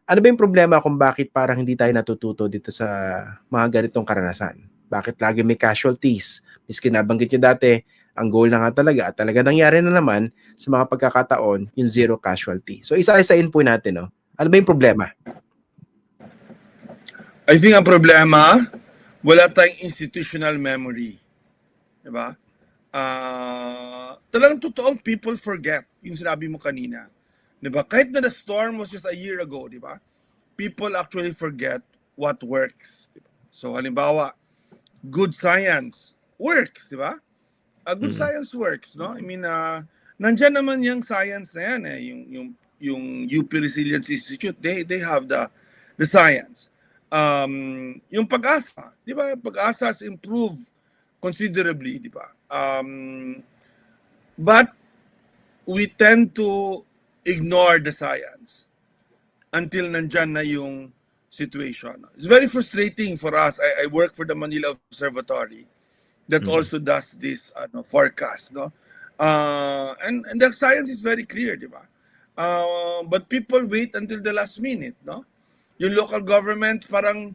Ano ba yung problema kung bakit parang hindi tayo natututo dito sa mga ganitong karanasan? Bakit lagi may casualties? Miski nabanggit nyo dati, ang goal na nga talaga at talaga nangyari na naman sa mga pagkakataon yung zero casualty. So isa-isain po natin, no? Ano ba yung problema? I think ang problema, wala tayong institutional memory. Diba? Talagang totoong people forget yung sinabi mo kanina. Diba? Kahit na the storm was just a year ago, diba? People actually forget what works. Diba? So halimbawa, good science works, diba? Good science works, no? I mean, nandyan naman yung science na yan, eh. Yung UP Resilience Institute, they have the science. Yung pag-asa, di ba? Pag-asa has improved considerably, di ba? But we tend to ignore the science until nandyan na yung situation. It's very frustrating for us. I work for the Manila Observatory that also does this forecast, no? And the science is very clear, di ba? But people wait until the last minute, no? Yung local government parang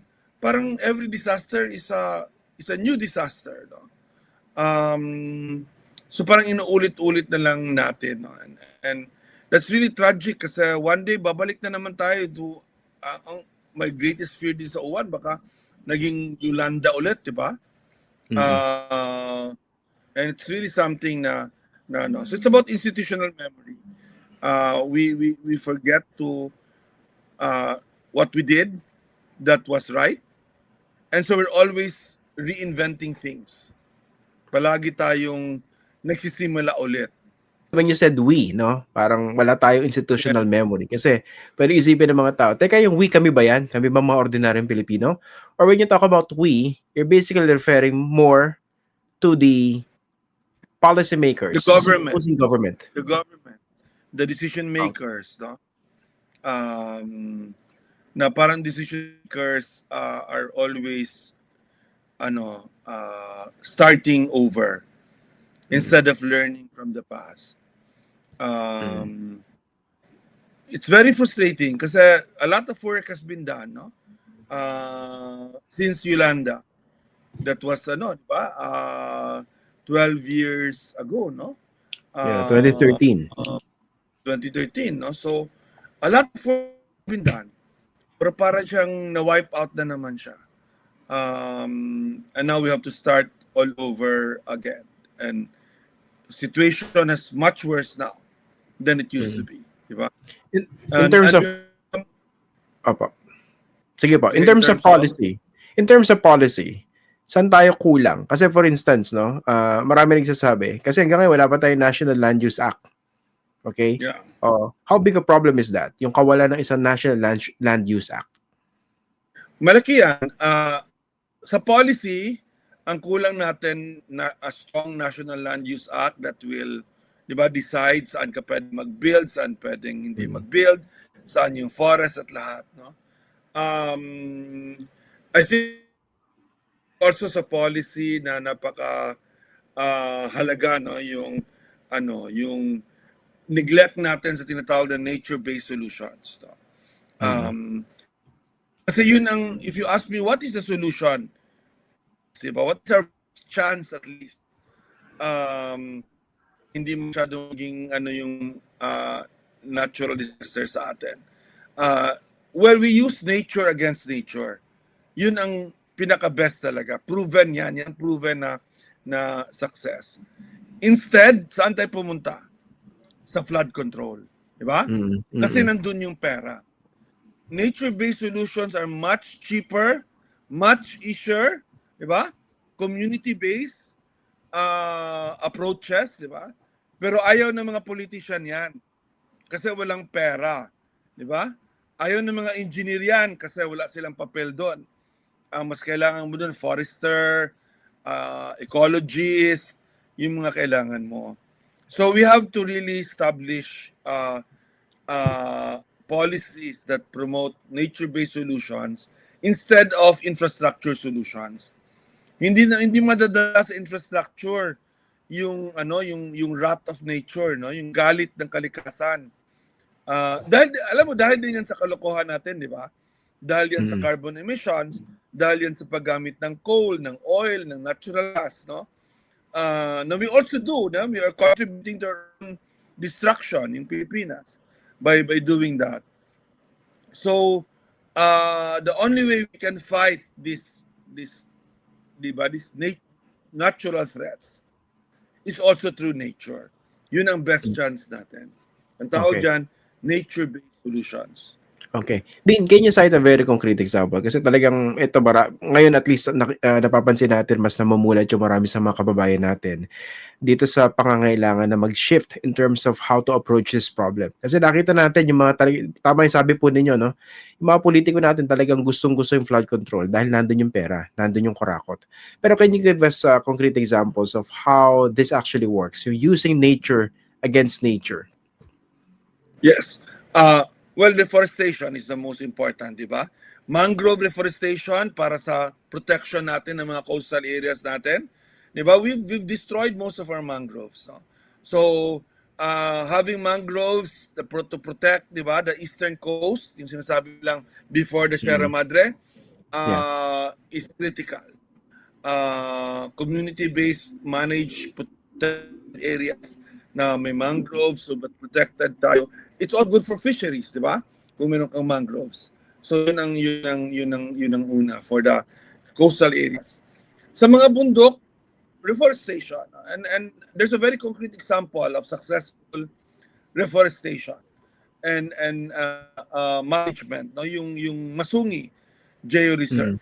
every disaster is a new disaster, no? So parang inuulit-ulit na lang natin, no? And that's really tragic kasi one day babalik na naman tayo to my greatest fear din sa uwan, baka naging Yolanda ulit, di ba? And it's really something na no. So it's about institutional memory. We forget to what we did that was right, and so we're always reinventing things. Palagi tayong nagsisimula ulit. When you said we, no? Parang wala tayong institutional memory. Kasi pwede isipin ng mga tao, teka, yung we, kami ba yan? Kami ba mga ordinaryong Pilipino? Or when you talk about we, you're basically referring more to the policymakers. The government. Who's in government? The government. The decision makers, no? Na parang decision makers are always starting over instead of learning from the past. It's very frustrating kasi a lot of work has been done, no? Since Yolanda. That was di ba? 12 years ago, no? 2013. 2013, no? So a lot of work has been done. Pero para siyang na-wipe out na naman siya. And now we have to start all over again. And situation is much worse now than it used to be. Diba? In terms of... Opo. Sige po. In terms of policy, saan tayo kulang? Kasi for instance, no, marami nagsasabi, kasi hanggang ngayon wala pa tayong National Land Use Act. Okay? Yeah. How big a problem is that? Yung kawalan ng isang National Land Use Act. Malaki yan. Sa policy, ang kulang natin na a strong National Land Use Act that will, di ba, decide saan ka pwede mag-build, saan pwedeng hindi mag-build, saan yung forest at lahat, no? I think also sa policy na napaka halaga, no, yung neglect natin sa tinatawag na nature-based solutions, no? Kasi yun ang, if you ask me what is the solution, diba, what's our chance at least, hindi masyadong maging yung natural disaster sa atin. Well, we use nature against nature. Yun ang pinaka-best talaga. Proven yan. Yan proven na success. Instead, saan tayo pumunta? Sa flood control. Diba? Kasi nandun yung pera. Nature-based solutions are much cheaper, much easier, diba? Community-based approaches, diba? Pero ayaw ng mga politician yan kasi walang pera, diba? Ayaw ng mga engineer yan kasi wala silang papel doon. Ang mas kailangan mo doon, forester, ecologist, yung mga kailangan mo. So we have to really establish policies that promote nature-based solutions instead of infrastructure solutions. Hindi madadala sa infrastructure yung wrath of nature, no, yung galit ng kalikasan. Dahil, alam mo, dahil din yan sa kalokohan natin, di ba? Dahil yan sa Mm. carbon emissions, dahil yan sa paggamit ng coal, ng oil, ng natural gas, no? Na we also do, no? We are contributing to our own destruction in Pilipinas by doing that. So, the only way we can fight this natural threats is also through nature. Yun ang best chance natin. Ang tawag Okay. dyan, nature-based solutions. Okay. Din, can you cite a very concrete example? Kasi talagang ito, ngayon at least napapansin natin mas namumulat yung marami sa mga kababayan natin dito sa pangangailangan na mag-shift in terms of how to approach this problem. Kasi nakita natin yung mga, tama yung sabi po ninyo, no? Yung mga politiko natin talagang gustong-gusto yung flood control dahil nandun yung pera, nandun yung kurakot. Pero can you give us concrete examples of how this actually works? You're using nature against nature. Yes. Well, deforestation is the most important, di ba? Mangrove reforestation para sa protection natin ng mga coastal areas natin. Di ba? We've destroyed most of our mangroves. No? So, having mangroves to protect, di ba, the eastern coast, yung sinasabi lang before the Sierra Madre, is critical. Community-based managed protected areas na may mangroves, so but protected tayo. It's all good for fisheries, di ba? Kung meron kang mangroves. So yun ang una for the coastal areas. Sa mga bundok, reforestation. And there's a very concrete example of successful reforestation and management, no? Yung Masungi Geo Reserve.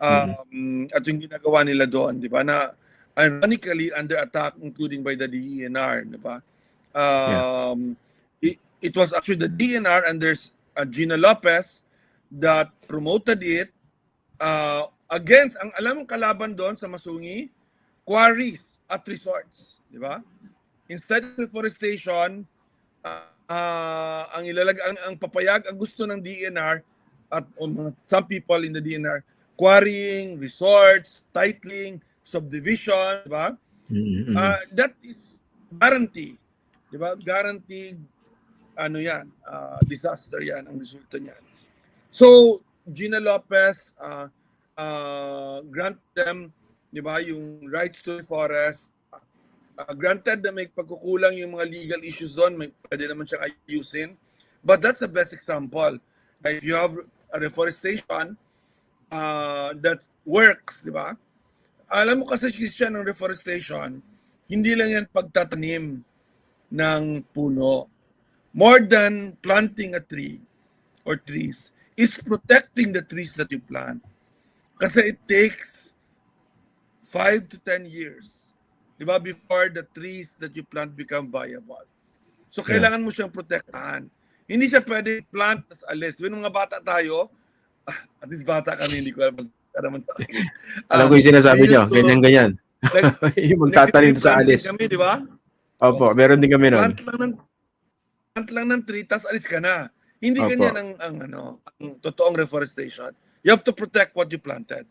At yung ginagawa nila doon, di ba? Na ironically under attack including by the DENR, di ba? It was actually the DENR and there's Gina Lopez that promoted it against, ang alam mong kalaban doon sa Masungi, quarries at resorts, di ba? Instead of reforestation, ang papayag, ang gusto ng DENR at some people in the DENR, quarrying, resorts, titling, subdivision, di ba? That is guarantee, di ba? Guaranteed, disaster yan, ang resulta niyan. So, Gina Lopez grant them, di ba, yung rights to the forest. Granted na may pagkukulang yung mga legal issues doon, pwede naman siyang ayusin. But that's the best example. If you have a reforestation that works, di ba? Alam mo kasi siya ng reforestation, hindi lang yan pagtatanim ng puno. More than planting a tree or trees, it's protecting the trees that you plant. Kasi it takes 5 to 10 years, di ba, before the trees that you plant become viable. So kailangan mo siyang protektahan. Hindi siya pwede plant tas alis. When mga bata tayo, at least bata kami, hindi ko alam naman sa akin. Alam ko yung sinasabi nyo, ganyan-ganyan. Yung magtatanim sa alis. Kami, di ba? Opo, meron din kami nun. Plant lang ng tree, tas alis ka na. Hindi ganyan ang totoong reforestation. You have to protect what you planted.